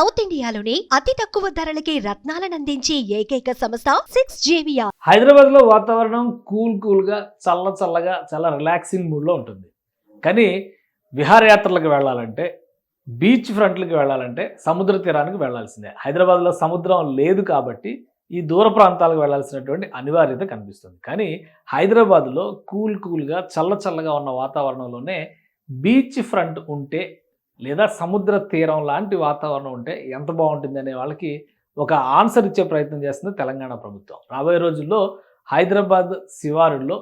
South ఇండియాలోని అతి తక్కువ ధరలకి రత్నాలనందించే ఏకైక సంస్థ 6JVR. హైదరాబాద్ లో వాతావరణం కూల్ గా చల్లగా చాలా రిలాక్సింగ్ మూడ్ లో ఉంటుంది. కానీ విహారయాత్రలకు వెళ్ళాలంటే, బీచ్ ఫ్రంట్లకు వెళ్ళాలంటే సముద్ర తీరానికి వెళ్ళాల్సిందే. హైదరాబాద్ లో సముద్రం లేదు కాబట్టి ఈ దూర ప్రాంతాలకు వెళ్ళాల్సినటువంటి అనివార్యత కనిపిస్తుంది. కానీ హైదరాబాద్లో కూల్గా చల్లగా ఉన్న వాతావరణంలోనే బీచ్ ఫ్రంట్ ఉంటే లేదా సముద్ర తీరం లాంటి వాతావరణం ఉంటే ఎంత బాగుంటుంది అనే వాళ్ళకి ఒక ఆన్సర్ ఇచ్చే ప్రయత్నం చేస్తుంది తెలంగాణ ప్రభుత్వం. రాబోయే రోజుల్లో హైదరాబాద్ శివారుల్లో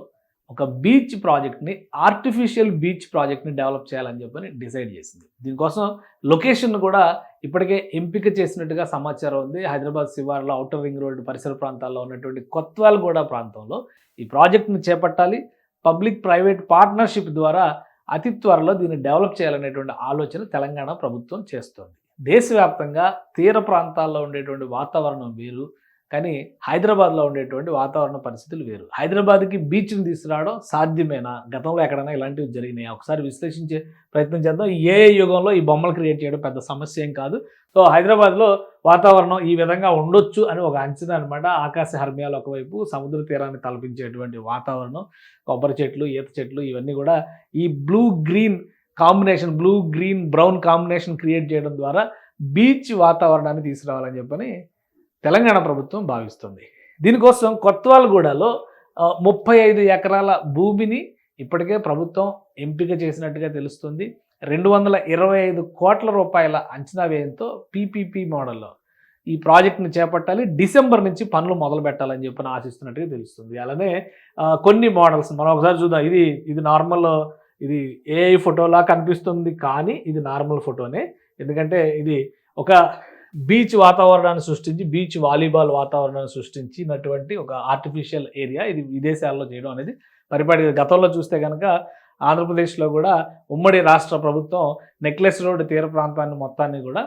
ఒక బీచ్ ప్రాజెక్ట్ని, ఆర్టిఫిషియల్ బీచ్ ప్రాజెక్ట్ని డెవలప్ చేయాలని చెప్పని డిసైడ్ చేసింది. దీనికోసం లొకేషన్ కూడా ఇప్పటికే ఎంపిక చేసినట్టుగా సమాచారం ఉంది. హైదరాబాద్ శివారులో ఔటర్ రింగ్ రోడ్డు పరిసర ప్రాంతాల్లో ఉన్నటువంటి కొత్వాల్గూడ ప్రాంతంలో ఈ ప్రాజెక్ట్ని చేపట్టాలి. పబ్లిక్ ప్రైవేట్ పార్ట్నర్షిప్ ద్వారా అతి త్వరలో దీన్ని డెవలప్ చేయాలనేటువంటి ఆలోచన తెలంగాణ ప్రభుత్వం చేస్తోంది. దేశవ్యాప్తంగా తీర ప్రాంతాల్లో ఉండేటువంటి వాతావరణం వేరు, కానీ హైదరాబాద్లో ఉండేటువంటి వాతావరణ పరిస్థితులు వేరు. హైదరాబాద్కి బీచ్ని తీసుకురావడం సాధ్యమేనా? గతంలో ఎక్కడైనా ఇలాంటివి జరిగినాయి? ఒకసారి విశ్లేషించే ప్రయత్నం చేద్దాం. ఏ యుగంలో ఈ బొమ్మలు క్రియేట్ చేయడం పెద్ద సమస్య ఏం కాదు. సో హైదరాబాద్లో వాతావరణం ఈ విధంగా ఉండొచ్చు అని ఒక అంచనా అనమాట. ఆకాశ హర్మ్యాలు ఒకవైపు, సముద్ర తీరాన్ని తలపించేటువంటి వాతావరణం, కొబ్బరి చెట్లు, ఈత చెట్లు, ఇవన్నీ కూడా ఈ blue green brown combination create చేయడం ద్వారా బీచ్ వాతావరణాన్ని తీసుకురావాలని చెప్పని తెలంగాణ ప్రభుత్వం భావిస్తుంది. దీనికోసం కొత్వాల్గూడలో 35 ఎకరాల భూమిని ఇప్పటికే ప్రభుత్వం ఎంపిక చేసినట్టుగా తెలుస్తుంది. 225 కోట్ల రూపాయల అంచనా వ్యయంతో పీపీపీ మోడల్లో ఈ ప్రాజెక్ట్ని చేపట్టాలి. డిసెంబర్ నుంచి పనులు మొదలు పెట్టాలని చెప్పని ఆశిస్తున్నట్టుగా తెలుస్తుంది. అలానే కొన్ని మోడల్స్ మనం ఒకసారి చూద్దాం. ఇది నార్మల్, ఇది ఏఐ ఫోటోలా కనిపిస్తుంది, కానీ ఇది నార్మల్ ఫోటోనే. ఎందుకంటే ఇది ఒక బీచ్ వాతావరణాన్ని సృష్టించి, బీచ్ వాలీబాల్ వాతావరణాన్ని సృష్టించినటువంటి ఒక ఆర్టిఫిషియల్ ఏరియా. ఇది విదేశాల్లో చేయడం అనేది పరిపాటి. గతంలో చూస్తే కనుక ఆంధ్రప్రదేశ్లో కూడా ఉమ్మడి రాష్ట్ర ప్రభుత్వం నెక్లెస్ రోడ్ తీర ప్రాంతాన్ని మొత్తాన్ని కూడా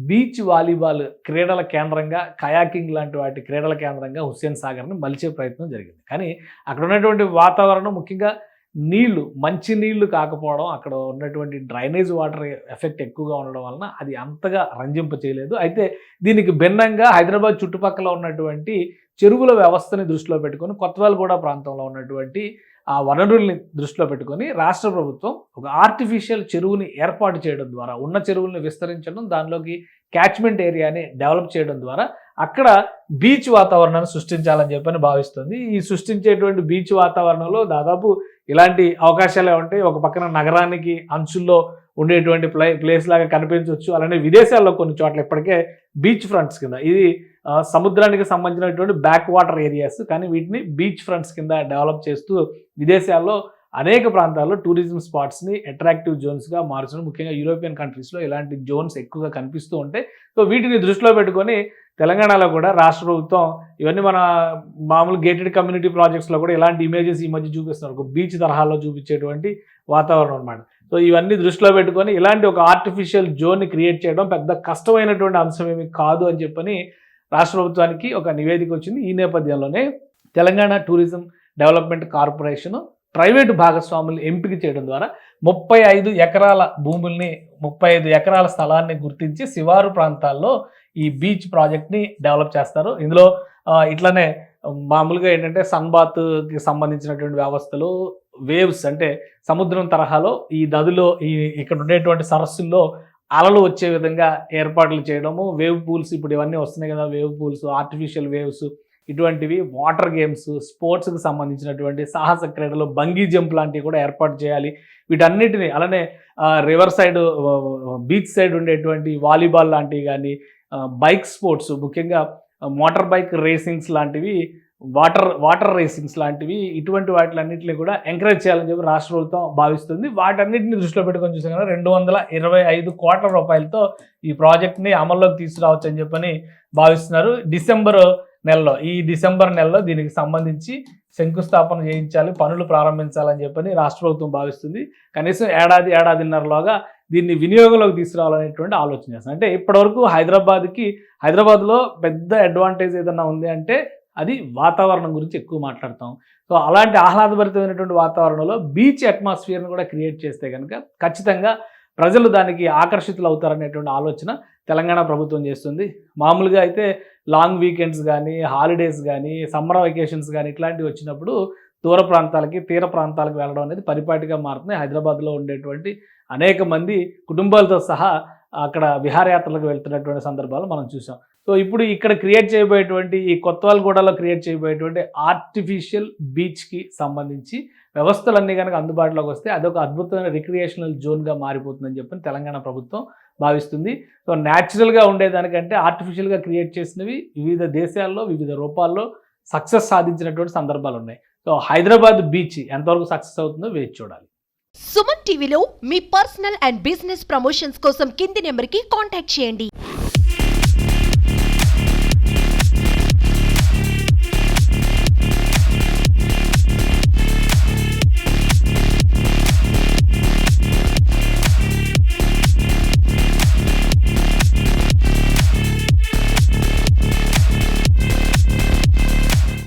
బీచ్ వాలీబాల్ క్రీడల కేంద్రంగా, కయాకింగ్ లాంటి వాటి క్రీడల కేంద్రంగా హుస్సేన్ సాగర్ని మలిచే ప్రయత్నం జరిగింది. కానీ అక్కడ ఉన్నటువంటి వాతావరణం, ముఖ్యంగా నీళ్లు, మంచి నీళ్లు కాకపోవడం, అక్కడ ఉన్నటువంటి డ్రైనేజ్ వాటర్ ఎఫెక్ట్ ఎక్కువగా ఉండడం వలన అది అంతగా రంజింప చేయలేదు. అయితే దీనికి భిన్నంగా హైదరాబాద్ చుట్టుపక్కల ఉన్నటువంటి చెరువుల వ్యవస్థని దృష్టిలో పెట్టుకొని, కొత్వాల్గూడ ప్రాంతంలో ఉన్నటువంటి ఆ వనరుల్ని దృష్టిలో పెట్టుకొని రాష్ట్ర ప్రభుత్వం ఒక ఆర్టిఫిషియల్ చెరువుని ఏర్పాటు చేయడం ద్వారా, ఉన్న చెరువుల్ని విస్తరించడం, దానిలోకి క్యాచ్మెంట్ ఏరియాని డెవలప్ చేయడం ద్వారా అక్కడ బీచ్ వాతావరణాన్ని సృష్టించాలని చెప్పని భావిస్తుంది. ఈ సృష్టించేటువంటి బీచ్ వాతావరణంలో దాదాపు ఇలాంటి అవకాశాలే ఉంటాయి. ఒక పక్కన నగరానికి అంచుల్లో ఉండేటువంటి ప్లేస్ లాగా కనిపించవచ్చు. అలానే విదేశాల్లో కొన్ని చోట్ల ఇప్పటికే బీచ్ ఫ్రంట్స్ కింద, ఇది సముద్రానికి సంబంధించినటువంటి బ్యాక్ వాటర్ ఏరియాస్, కానీ వీటిని బీచ్ ఫ్రంట్స్ కింద డెవలప్ చేస్తూ విదేశాల్లో అనేక ప్రాంతాల్లో టూరిజం స్పాట్స్ని అట్రాక్టివ్ జోన్స్గా మార్చడం. ముఖ్యంగా యూరోపియన్ కంట్రీస్లో ఇలాంటి జోన్స్ ఎక్కువగా కనిపిస్తూ ఉంటాయి. సో వీటిని దృష్టిలో పెట్టుకొని తెలంగాణలో కూడా రాష్ట్ర ప్రభుత్వం ఇవన్నీ మన మామూలు గేటెడ్ కమ్యూనిటీ ప్రాజెక్ట్స్లో కూడా ఇలాంటి ఇమేజెస్ ఈ మధ్య చూపిస్తున్నారు. ఒక బీచ్ తరహాలో చూపించేటువంటి వాతావరణం అనమాట. సో ఇవన్నీ దృష్టిలో పెట్టుకొని ఇలాంటి ఒక ఆర్టిఫిషియల్ జోన్ని క్రియేట్ చేయడం పెద్ద కష్టమైనటువంటి అంశం ఏమి కాదు అని చెప్పని రాష్ట్ర ప్రభుత్వానికి ఒక నివేదిక వచ్చింది. ఈ నేపథ్యంలోనే Telangana tourism development corporation private భాగస్వాములు ఎంపిక చేయడం ద్వారా 35 ఎకరాల భూముల్ని, 35 ఎకరాల స్థలాన్ని గుర్తించి శివారు ప్రాంతాల్లో ఈ బీచ్ ప్రాజెక్ట్ని డెవలప్ చేస్తారు. ఇందులో ఇట్లానే మామూలుగా ఏంటంటే సన్బాత్కి సంబంధించినటువంటి వ్యవస్థలు, వేవ్స్ అంటే సముద్రం తరహాలో ఈ నదిలో ఇక్కడ ఉండేటువంటి సరస్సుల్లో అలలు వచ్చే విధంగా ఏర్పాట్లు చేయడము, వేవ్ పూల్స్, ఇప్పుడు ఇవన్నీ వస్తున్నాయి కదా, వేవ్ పూల్స్, ఆర్టిఫిషియల్ వేవ్స్, ఇటువంటివి, వాటర్ గేమ్స్, స్పోర్ట్స్కి సంబంధించినటువంటి సాహస క్రీడలు, బంగీ జంప్ లాంటివి కూడా ఏర్పాటు చేయాలి. వీటన్నిటిని, అలానే రివర్ సైడ్, బీచ్ సైడ్ ఉండేటువంటి వాలీబాల్ లాంటివి కానీ, బైక్ స్పోర్ట్స్, ముఖ్యంగా మోటార్ బైక్ రేసింగ్స్ లాంటివి, వాటర్ రేసింగ్స్ లాంటివి, ఇటువంటి వాటిలన్నింటినీ కూడా ఎంకరేజ్ చేయాలని చెప్పి రాష్ట్ర ప్రభుత్వం భావిస్తుంది. వాటన్నిటిని దృష్టిలో పెట్టుకొని చూసాం కదా, 225 కోట్ల రూపాయలతో ఈ ప్రాజెక్ట్ని అమల్లోకి తీసుకురావచ్చు అని చెప్పని భావిస్తున్నారు. ఈ డిసెంబర్ నెలలో దీనికి సంబంధించి శంకుస్థాపన చేయించాలి, పనులు ప్రారంభించాలని చెప్పని రాష్ట్ర ప్రభుత్వం భావిస్తుంది. కనీసం ఏడాదిన్నరలోగా దీన్ని వినియోగంలోకి తీసుకురావాలనేటువంటి ఆలోచన చేస్తుంది. అంటే ఇప్పటివరకు హైదరాబాద్లో పెద్ద అడ్వాంటేజ్ ఏదన్నా ఉంది అంటే అది వాతావరణం గురించి ఎక్కువ మాట్లాడతాం. సో అలాంటి ఆహ్లాదభరితమైనటువంటి వాతావరణంలో బీచ్ అట్మాస్ఫియర్ని కూడా క్రియేట్ చేస్తే కనుక ఖచ్చితంగా ప్రజలు దానికి ఆకర్షితులు అవుతారనేటువంటి ఆలోచన తెలంగాణ ప్రభుత్వం చేస్తుంది. మామూలుగా అయితే లాంగ్ వీకెండ్స్ కానీ, హాలిడేస్ కానీ, సమ్మర్ వెకేషన్స్ కానీ ఇట్లాంటివి వచ్చినప్పుడు దూర ప్రాంతాలకి, తీర ప్రాంతాలకు వెళ్ళడం అనేది పరిపాటిగా మారుతుంది. హైదరాబాద్లో ఉండేటువంటి అనేక మంది కుటుంబాలతో సహా అక్కడ విహారయాత్రలకు వెళ్తున్నటువంటి సందర్భాలు మనం చూసాం. సో ఇప్పుడు ఇక్కడ క్రియేట్ చేయబోయేటువంటి ఈ కొత్తవాల్గూడలో క్రియేట్ చేయబోయేటువంటి ఆర్టిఫిషియల్ బీచ్కి సంబంధించి వ్యవస్థలన్నీ కనుక అందుబాటులోకి వస్తే అదొక అద్భుతమైన రిక్రియేషనల్ జోన్గా మారిపోతుందని చెప్పి తెలంగాణ ప్రభుత్వం భావిస్తుంది. సో న్యాచురల్గా ఉండేదానికంటే ఆర్టిఫిషియల్గా క్రియేట్ చేసినవి వివిధ దేశాల్లో వివిధ రూపాల్లో సక్సెస్ సాధించినటువంటి సందర్భాలు ఉన్నాయి. సో హైదరాబాద్ బీచ్ ఎంతవరకు సక్సెస్ అవుతుందో వేచి చూడాలి. సుమన్ టీవీలో మీ పర్సనల్ అండ్ బిజినెస్ ప్రమోషన్స్ కోసం కింది నెంబర్కి కాంటాక్ట్ చేయండి.